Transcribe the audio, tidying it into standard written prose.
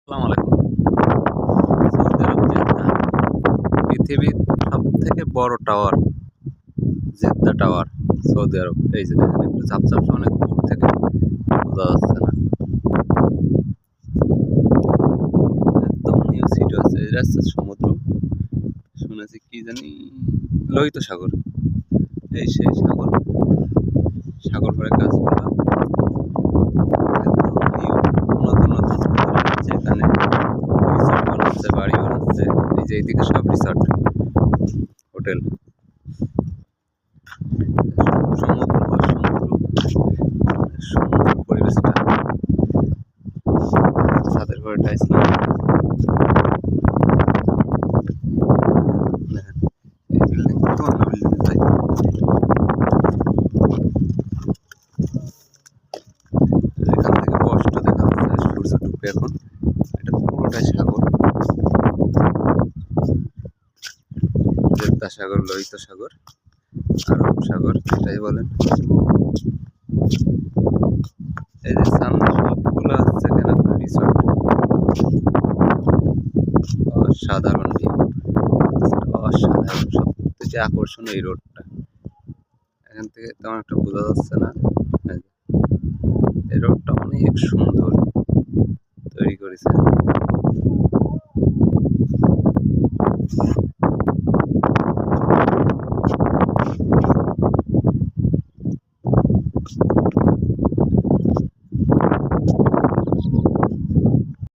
আসসালামু আলাইকুম। সৌদি আরব জেদ্দা পৃথিবীর সবথেকে বড় টাওয়ার, জেদ্দা টাওয়ার, সৌদি আরব। এই যে দেখেন একটু ঝাপঝাপসা অনেক দূর থেকে বোঝা যাচ্ছে না। একদম নিউ সিটি হচ্ছে, এটা হচ্ছে সমুদ্র। শুনেছি কি জানি লোহিত সাগর, এই সেই সাগর। সাগর পাড়ে কাজ করলাম। একদম নিউ, নতুন নতুন সুন্দর হচ্ছে এখানে। রিসর্ট বানাচ্ছে, বাড়ি বানাচ্ছে। এই যে এইদিকে সব রিসর্ট, হোটেল। সমুদ্র আর সমুদ্র, সুন্দর পরিবেশটা। ছাদের ঘরে টাইলস লাগানো। দেখেন এই বিল্ডিং তো অন্য বিল্ডিং এ যাই। এখান থেকে স্পষ্ট দেখা যাচ্ছে সূর্য ডুবে এখন। এটা পুরোটাই সাগর, জেদ্দা সাগর, লোহিত সাগর, আরব সাগর যেটাই বলেন। এই যে সামনে সবগুলো হচ্ছে এখানে আপনার রিসর্ট। অসাধারণ ভিউ, অসাধারণ। সব থেকে আকর্ষণীয় এই রোডটা। এখান থেকে তেমন একটা বোঝা যাচ্ছে না। এই রোডটা অনেক সুন্দর তৈরি করেছে।